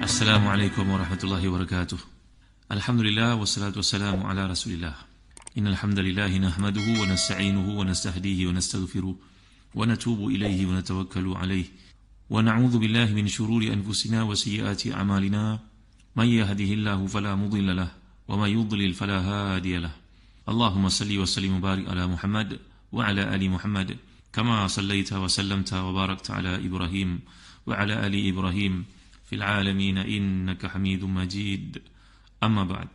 Assalamualaikum warahmatullahi wabarakatuh. Alhamdulillah wassalatu wassalamu ala Rasulillah. Innal hamdalillah nahmaduhu wa nasta'inuhu wa nastahdihi wa nastaghfiruh wa natubu ilayhi wa natawakkalu alayhi wa na'udzu billahi min shururi anfusina wa sayyiati a'malina. May yahdihillahu fala mudilla lahu wa may yudlil fala hadiya lahu. Allahumma salli wa sallim wa barik ala Muhammad wa ala ali Muhammad kama sallaita wa sallamta wa barakta ala Ibrahim wa ala ali Ibrahim fil alamin innaka Hamidum Majid. Amma ba'd.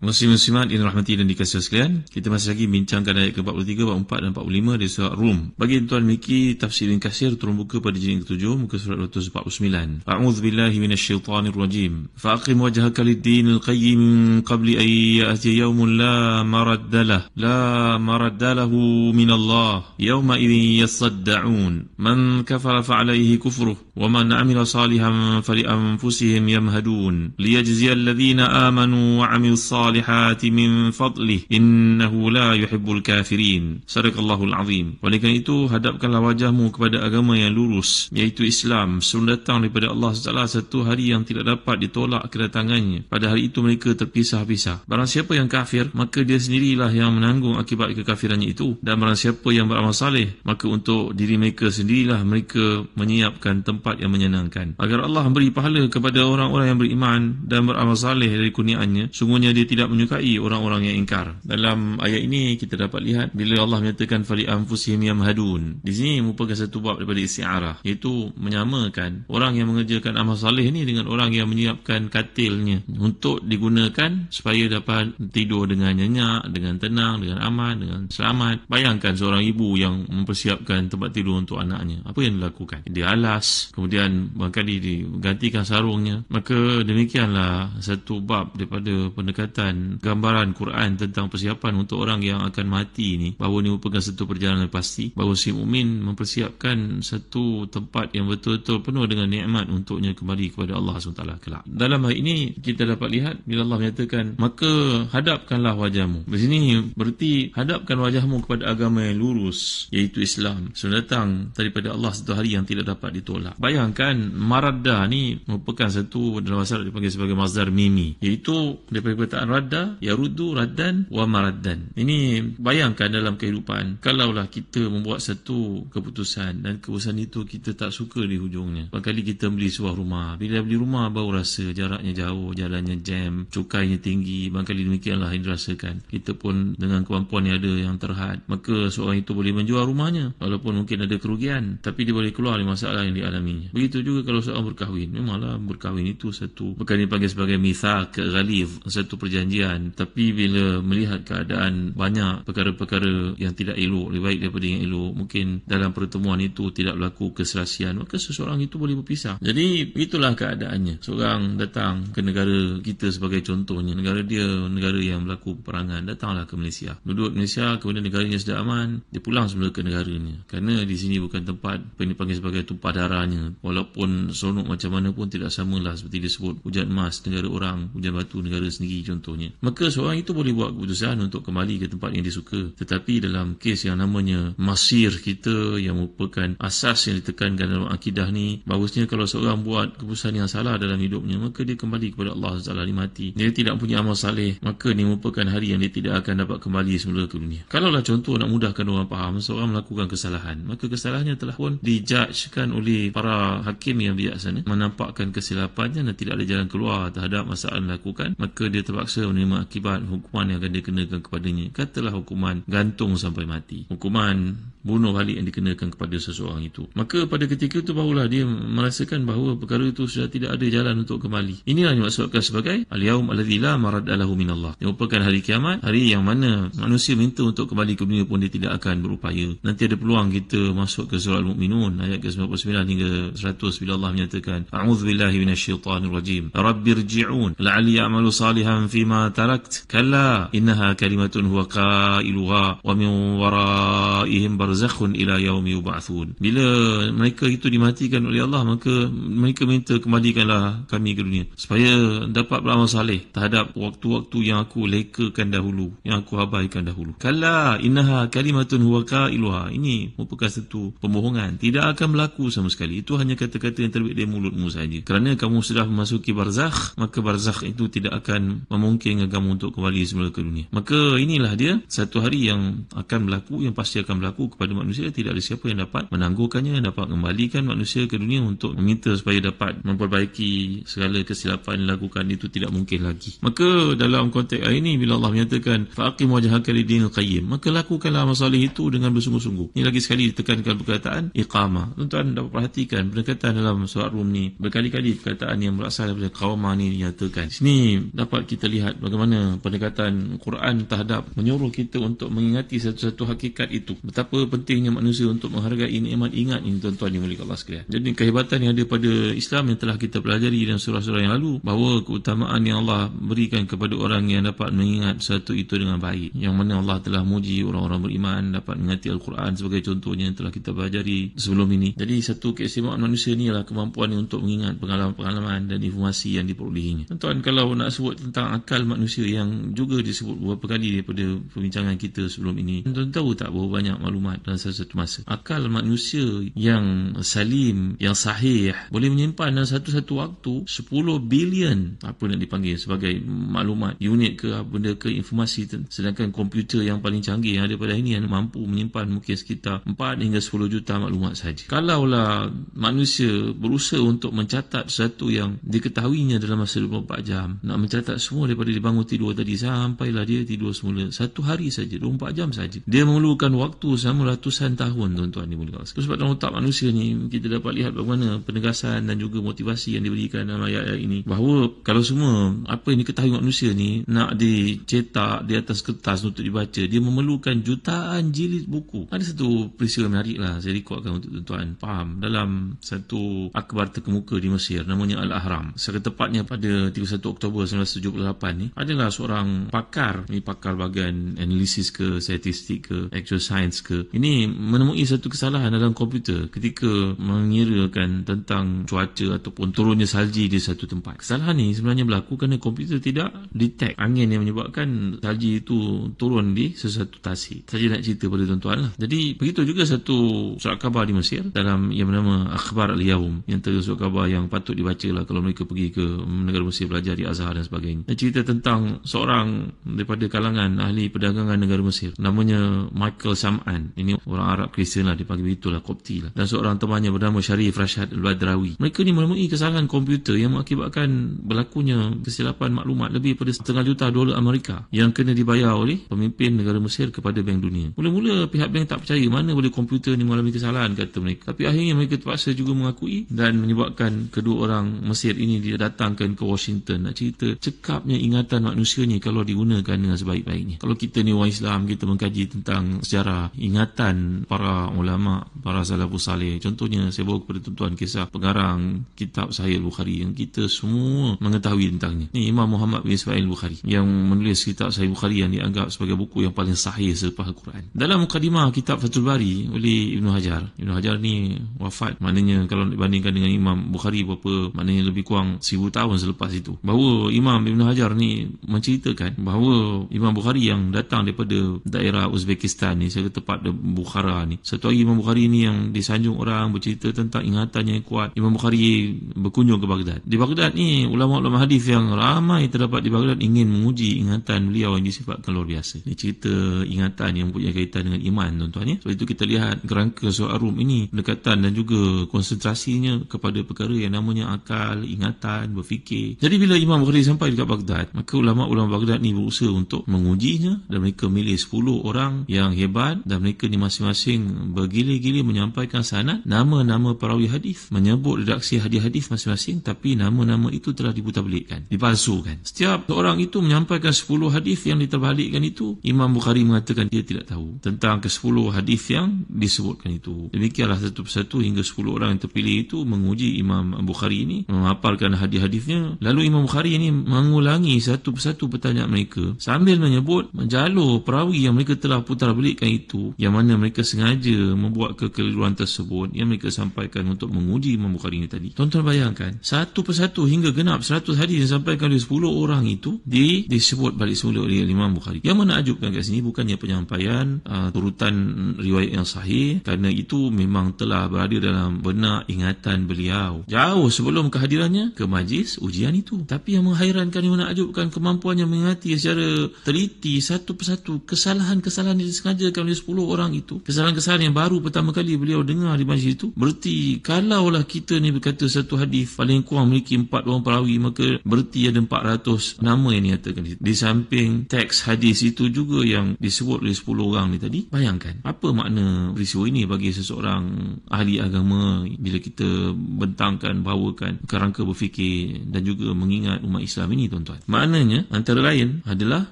Muslim-muslimat yang dirahmati dan dikasihi sekalian, kita masih lagi bincangkan ayat ke-43, 44 dan 45 dari surah Rum. Bagi tuan Miki, tafsir Ibn Katsir turun buka pada jilid ke-7, muka surat 249. A'udzu billahi minasyaitonir rajim. Fa'aqim wajhaka lid-dinil qayyim qabli an ya'tiya yawmun la maradda lahu min Allah yawma idzin yasadda'un man kafara fa'alayhi kufruh wa man 'amila salihan fali anfusihim yamhadun liyajziyal ladzina amanu wa 'amilus salihati min fadlih innahu la yuhibbul kafirin. Sadaqallahul azim. Oleh kerana itu, hadapkanlah wajahmu kepada agama yang lurus, iaitu Islam, sebelum datang daripada Allah SWT satu hari yang tidak dapat ditolak kedatangannya. Pada hari itu mereka terpisah-pisah. Barang siapa yang kafir, maka dia sendirilah yang menanggung akibat kekafirannya itu. Dan barang siapa yang beramal saleh, maka untuk diri mereka sendirilah mereka menyiapkan tempat yang menyenangkan. Agar Allah memberi pahala kepada orang-orang yang beriman dan beramal saleh dari kurniaannya, sungguhnya dia tidak menyukai orang-orang yang ingkar. Dalam ayat ini kita dapat lihat bila Allah menyatakan fali anfusihim yamhadun. Di sini merupakan satu bab daripada isti'arah, iaitu menyamakan orang yang mengerjakan amal saleh ni dengan orang yang menyiapkan katilnya untuk digunakan supaya dapat tidur dengan nyenyak, dengan tenang, dengan aman, dengan selamat. Bayangkan seorang ibu yang mempersiapkan tempat tidur untuk anaknya. Apa yang dilakukan? Dia alas, kemudian barangkali digantikan sarungnya. Maka demikianlah satu bab daripada pendekatan gambaran Quran tentang persiapan untuk orang yang akan mati ni, bahawa ini merupakan satu perjalanan pasti, bahawa si mukmin mempersiapkan satu tempat yang betul-betul penuh dengan nikmat untuknya kembali kepada Allah SWT kelak. Dalam hal ini kita dapat lihat bila Allah menyatakan maka hadapkanlah wajahmu. Di sini berarti hadapkan wajahmu kepada agama yang lurus, iaitu Islam, sebelum datang daripada Allah satu hari yang tidak dapat ditolak. Bayangkan maradda ni merupakan satu dalam bahasa Arab dipanggil sebagai masdar mimi, iaitu daripada perkataan radda, yaruddu raddan wa maraddan. Ini bayangkan dalam kehidupan, kalaulah kita membuat satu keputusan dan keputusan itu kita tak suka di hujungnya. Barangkali kita beli sebuah rumah, bila beli rumah baru rasa jaraknya jauh, jalannya jam, cukainya tinggi, barangkali demikianlah yang dirasakan. Kita pun dengan kemampuan yang ada yang terhad, maka seorang itu boleh menjual rumahnya walaupun mungkin ada kerugian, tapi dia boleh keluar dari masalah yang dialaminya. Begitu juga kalau seorang berkahwin, memanglah berkahwin itu satu, bukan dipanggil sebagai mithaq ghalidh, satu perjanjian, tapi bila melihat keadaan banyak perkara-perkara yang tidak elok, lebih baik daripada yang elok, mungkin dalam pertemuan itu tidak berlaku keselasian, maka seseorang itu boleh berpisah. Jadi itulah keadaannya. Seorang datang ke negara kita sebagai contohnya, negara dia negara yang berlaku peperangan, datanglah ke Malaysia, duduk Malaysia, kemudian negaranya sudah aman, dia pulang semula ke negaranya, kerana di sini bukan tempat apa yang dipanggil sebagai tumpah darahnya. Walaupun seronok macam mana pun tidak samalah seperti disebut hujan emas negara orang, hujan batu negara sendiri contohnya. Maka seorang itu boleh buat keputusan untuk kembali ke tempat yang disuka. Tetapi dalam kes yang namanya masir kita, yang merupakan asas yang ditekankan dalam akidah ni, bagusnya kalau seorang buat keputusan yang salah dalam hidupnya, maka dia kembali kepada Allah SWT, dia mati. Dia tidak punya amal saleh, maka ini merupakan hari yang dia tidak akan dapat kembali semula ke dunia. Kalaulah contoh nak mudahkan orang faham, seorang melakukan kesalahan, maka kesalahannya telah pun dijudgekan oleh para hakim yang bijaksana, menampakkan kesilapannya dan tidak ada jalan keluar terhadap masalah yang dilakukan, maka dia terpaksa menerima akibat hukuman yang akan dikenakan kepadanya. Katalah hukuman gantung sampai mati, hukuman bunuh balik yang dikenakan kepada seseorang itu. Maka pada ketika itu barulah dia merasakan bahawa perkara itu sudah tidak ada jalan untuk kembali. Inilah yang dimaksudkan sebagai al-yaum alladzi la maradda lahu min Allah. Dia merupakan hari kiamat, hari yang mana manusia minta untuk kembali ke dunia pun dia tidak akan berupaya. Nanti ada peluang kita masuk ke surah Al-Mu'minun ayat ke-99 hingga 100 bila Allah menyatakan a'udzubillahi minasyaitonir rajim rabbirji'un la'alli a'malu salihan fima ma tarakt kalla innaha kalimatun huwa qailuha wa min waraihim barzakhun ila yaumi yub'atsun. Bila mereka itu dimatikan oleh Allah, maka mereka minta kembalikanlah kami ke dunia supaya dapat beramal saleh terhadap waktu-waktu yang aku lekakan dahulu, yang aku abaikan dahulu. Kalla innaha kalimatun huwa qailuha. Ini merupakan satu pembohongan, tidak akan berlaku sama sekali. Itu hanya kata-kata yang terbit dari mulutmu saja. Kerana kamu sudah memasuki barzakh, maka barzakh itu tidak akan memungkinkan kamu untuk kembali semula ke dunia. Maka inilah dia satu hari yang akan berlaku, yang pasti akan berlaku kepada manusia. Tidak ada siapa yang dapat menangguhkannya, dapat mengembalikan manusia ke dunia untuk meminta supaya dapat memperbaiki segala kesilapan yang dilakukan. Itu tidak mungkin lagi. Maka dalam konteks ini, bila Allah menyatakan fa'aqim wajhaka lidinil qayyim, maka lakukanlah amal soleh itu dengan bersungguh-sungguh. Ini lagi sekali ditekankan perkataan iqamah. Tuan-tuan dapat perhatikan pendekatan dalam surat Rum ni, berkali-kali perkataan yang berasal daripada qawmah ni dinyatakan. Sini dapat kita lihat bagaimana pendekatan Quran terhadap menyuruh kita untuk mengingati satu-satu hakikat itu. Betapa pentingnya manusia untuk menghargai nikmat ingat ini, tuan-tuan yang mulia Allah sekalian. Jadi kehebatan yang ada pada Islam yang telah kita pelajari dalam surah-surah yang lalu, bahawa keutamaan yang Allah berikan kepada orang yang dapat mengingat sesuatu itu dengan baik, yang mana Allah telah muji orang-orang beriman dapat mengingati Al-Quran sebagai contohnya yang telah kita pelajari sebelum ini. Jadi satu keistimewaan manusia ni ialah kemampuan untuk mengingat pengalaman-pengalaman dan informasi yang diperolehinya. Tuan-tuan, kalau nak sebut tentang akal manusia yang juga disebut beberapa kali daripada perbincangan kita sebelum ini, tuan-tuan tahu tak berapa banyak maklumat dalam satu masa? Akal manusia yang salim, yang sahih, boleh menyimpan dalam satu-satu waktu 10 bilion apa nak dipanggil sebagai maklumat, unit ke benda ke informasi. Sedangkan komputer yang paling canggih yang ada pada ini yang mampu menyimpan mungkin sekitar 4 hingga 10 juta maklumat saja. Kalaulah manusia berusaha untuk mencatat sesuatu yang diketahuinya dalam masa 24 jam, nak mencatat semua daripada dia bangun tidur tadi sampailah dia tidur semula, satu hari saja, 24 jam saja, dia memerlukan waktu selama ratusan tahun, tuan-tuan ni boleh. Sebab dalam otak manusia ni kita dapat lihat bagaimana penegasan dan juga motivasi yang diberikan dalam ayat-ayat ini, bahawa kalau semua apa yang diketahui manusia ni nak dicetak di atas kertas untuk dibaca, dia memerlukan jutaan jilid buku. Ada satu peristiwa menarik lah, saya rekodkan untuk tuan-tuan faham. Dalam satu akhbar terkemuka di Mesir, namanya Al-Ahram, secara tepatnya pada 31 Oktober 1978 ni, adalah seorang pakar, ni pakar bahagian analisis ke, statistik ke, actual science ke, ini menemui satu kesalahan dalam komputer ketika mengirakan tentang cuaca ataupun turunnya salji di satu tempat. Kesalahan ni sebenarnya berlaku kerana komputer tidak detect angin yang menyebabkan salji itu turun di sesuatu tasik. Saya nak cerita pada tuan-tuan lah. Jadi begitu juga satu surat khabar di Mesir dalam yang bernama Akhbar Al-Yawm, yang terus surat khabar yang patut dibaca lah kalau mereka pergi ke negara Mesir belajar di Azhar dan sebagainya. Dia cerita tentang seorang daripada kalangan ahli perdagangan negara Mesir, namanya Michael Sam'an. Ini orang Arab Kristian lah, dipanggil begitulah, Kopti lah. Dan seorang temannya bernama Sharif Rashad Al-Badrawi. Mereka ni menemui kesalahan komputer yang mengakibatkan berlakunya kesilapan maklumat lebih pada $1.5 juta Amerika yang kena dibayar oleh pemimpin negara Mesir kepada Bank Dunia. Mula-mula pihak bank tak percaya, mana boleh komputer ni mengalami kesalahan, kata mereka. Tapi akhirnya mereka terpaksa juga mengakui dan menyebabkan kedua orang Mesir ini didatangkan ke Washington nak cerita cekapnya ingatan manusia ni kalau digunakan dengan sebaik-baiknya. Kalau kita ni orang Islam, kita mengkaji tentang sejarah ingatan para ulama, para salafus salih. Contohnya saya bawa kepada tuan-tuan kisah pengarang kitab Sahih Al-Bukhari yang kita semua mengetahui tentangnya. Ni Imam Muhammad bin Ismail Bukhari yang menulis kitab Sahih Bukhari yang dianggap sebagai buku yang paling sahih selepas Al-Quran. Dalam mukadimah kitab Fathul Bari oleh Ibnu Hajar. Ibnu Hajar ni wafat, maknanya kalau dibandingkan dengan Imam Bukhari berapa, maknanya lebih kurang 1000 tahun selepas itu. Bahawa Imam Ibnu Hajar ni menceritakan bahawa Imam Bukhari yang datang daripada daerah Uzbekistan ni, saya tepat Bukhara ni. Satu hari Imam Bukhari ni yang disanjung orang bercerita tentang ingatannya yang kuat. Imam Bukhari berkunjung ke Baghdad. Di Baghdad ni ulama-ulama hadis yang ramai terdapat di Baghdad ingin menguji ingatan beliau yang disifatkan luar biasa. Ini cerita ingatan yang punya kaitan dengan iman, tuan-tuan ya. Sebab itu kita lihat kerangka surah Ar-Rum ini pendekatan dan juga konsentrasinya kepada perkara yang namanya akal, ingatan, berfikir. Jadi bila Imam Bukhari sampai dekat Baghdad, maka ulama-ulama Baghdad ni berusaha untuk mengujinya dan mereka milih 10 orang yang hebat dan mereka ni masing-masing bergila-gila menyampaikan sanad nama-nama perawi hadis, menyebut redaksi hadis-hadis masing-masing, tapi nama-nama itu telah dibutabelikkan, dipalsukan. Setiap orang itu menyampaikan 10 hadis yang diterbalikkan itu, Imam Bukhari mengatakan dia tidak tahu tentang ke-10 hadis yang disebutkan itu. Demikianlah satu persatu hingga 10 orang yang terpilih itu menguji Imam Bukhari ini, menghafalkan hadis-hadisnya. Lalu Imam Bukhari ini mengulangi satu persatu pertanyaan mereka sambil menyebut jalur perawi yang mereka telah putar belikkan itu, yang mana mereka sengaja membuat kekeliruan tersebut yang mereka sampaikan untuk menguji Imam Bukhari ini tadi. Tuan-tuan bayangkan, satu persatu hingga genap 100 hadis yang disampaikan oleh 10 orang itu disebut balik semula oleh Imam Bukhari. Yang menakjubkan kat sini bukannya penyampaian turutan riwayat yang sahih, kerana itu memang telah berada dalam benak ingatan beliau jauh sebelum kehadirannya ke majlis ujian itu. Tapi yang menghairankan, yang menakjubkan, kemampuannya mengingati secara teliti satu persatu kesalahan-kesalahan yang disengajakan oleh 10 orang itu, kesalahan-kesalahan yang baru pertama kali beliau dengar di majlis itu. Berarti kalaulah kita ni berkata satu hadis paling kurang memiliki 4 orang perawi, maka berarti ada 400 nama yang dinyatakan di samping teks hadis itu juga yang disebut oleh 10 orang ni tadi. Bayangkan apa makna peristiwa ini bagi seseorang ahli agama bila kita bentangkan, bawakan kerangka berfikir dan juga mengingat umat Islam ini, tuan-tuan. Maknanya antara lain adalah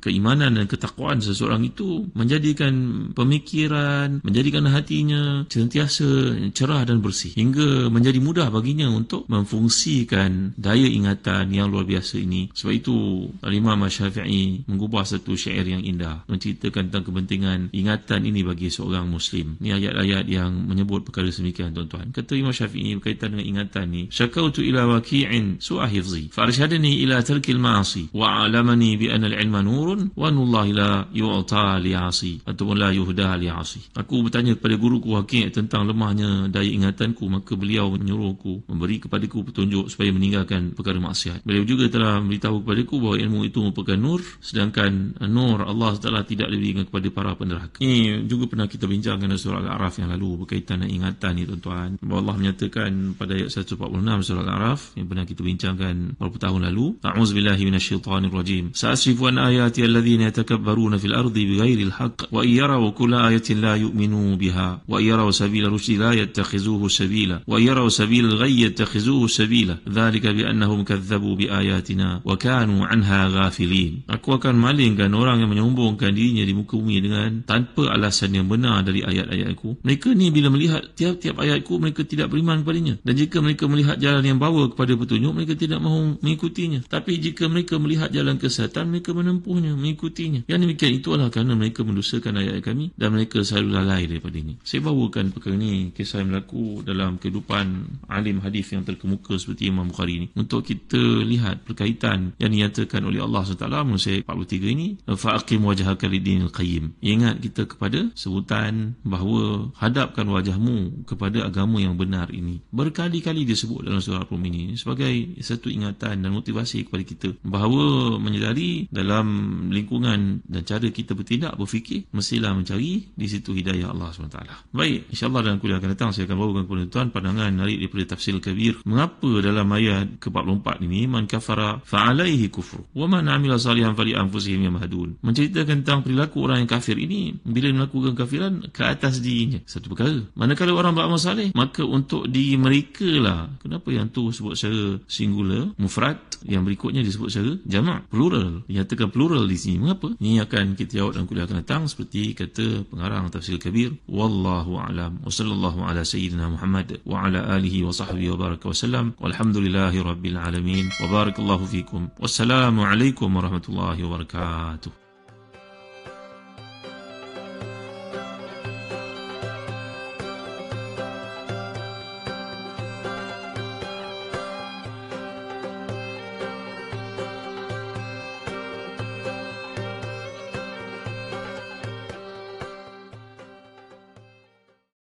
keimanan dan ketakwaan seseorang itu menjadikan pemikiran, menjadikan hatinya sentiasa cerah dan bersih, hingga menjadi mudah baginya untuk memfungsikan daya ingatan yang luar biasa ini. Sebab itu Imam Syafi'i mengubah satu syair yang indah menceritakan tentang kepentingan ingatan ini bagi seorang Muslim. Ini ayat-ayat yang menyebut perkara sedemikian, tuan-tuan. Kata Imam Syafi'i berkaitan dengan ingatan ni, syakautu ila waqi'in su'a hifzi farshadani ila tarkil ma'asi wa 'alamani bi anna al-'ilma nurun wa nullahi la yu'ta li'asi ataupun la yuhda li'asi. Aku bertanya kepada guruku Waqi' tentang lemahnya daya ingatanku, maka beliau menyuruhku, memberi kepadaku petunjuk supaya meninggalkan perkara maksiat. Beliau juga telah memberitahu kepadaku bahawa ilmu itu merupakan nur, sedangkan nur Allah Taala tidak diberikan kepada para penderhaka. Ini juga pernah kita bincangkan dalam surah Al-A'raf yang lalu berkaitan dengan ingatan ni, tuan-tuan. Bahawa Allah menyatakan pada ayat 146 surah Al-A'raf yang pernah kita bincangkan beberapa tahun lalu, a'udzubillahi minasyaitanir rajim, sa'asrifu an ayati alladhina yatakabbaruna fil ardi bighairil haqq wa yaraw kulla ayatin la yu'minu biha wa yaraw sabila rusydi la yattakhizuhu sabila wa yaraw sabila al-ghayy yattakhizuhu sabila dzalika bi annahum kadzdzabu bi ayatina wa kanu anha ghafilin. Aku akan malingkan orang yang menyombongkan dirinya di muka bumi dengan tanpa alasan yang benar dari ayat-ayatku. Mereka ni bila melihat tiap-tiap ayatku, mereka tidak beriman kepadanya, dan jika mereka melihat jalan yang bawa kepada petunjuk, mereka tidak mahu mengikutinya. Tapi jika mereka melihat jalan kesesatan, mereka menempuhnya, mengikutinya. Yang demikian itu adalah kerana mereka mendustakan ayat kami dan mereka selalu lalai daripadanya. Saya bawakan perkara ini, kisah yang berlaku dalam kehidupan alim hadis yang terkemuka seperti Imam Bukhari ini, untuk kita lihat berkaitan yang dinyatakan oleh Allah SWT menurut saya 43 ini, fa'aqim wajhaka lidinil qayyim. Ingat kita kepada sebutan bahawa hadapkan wajahmu kepada agama yang benar ini. Berkali-kali disebut dalam surah Al-Rum ini sebagai satu ingatan dan motivasi kepada kita bahawa menyedari dalam lingkungan dan cara kita bertindak, berfikir, mestilah mencari di situ hidayah Allah SWT. Baik, insyaAllah dalam kuliah akan datang saya akan bawakan kepada tuan pandangan narik daripada tafsir Kabir. Mengapa dalam ayat ke-44 ini, man kafara fa'alaihi kufru wa man amila salihan fali anfusihim yamhadun, menceritakan tentang perilaku orang yang kafir ini bila melakukan kafiran ke atas dirinya, satu perkara. Manakala orang beramal saleh, maka untuk diri mereka lah. Kenapa yang tu sebut secara singular, mufrad, yang berikutnya disebut secara jamak, plural, dinyatakan plural di sini. Mengapa? Ini akan kita jawab dalam kuliah akan datang seperti kata pengarang tafsir Kabir. Wallahu a'lam. Wa sallallahu ala sayyidina Muhammad wa ala alihi wa sahbihi wa baraka wa sallam. Walhamdulillahi rabbil alamin. Wa barakallahu fikum. Wassalamu alaikum warahmatullahi wabarakatuh.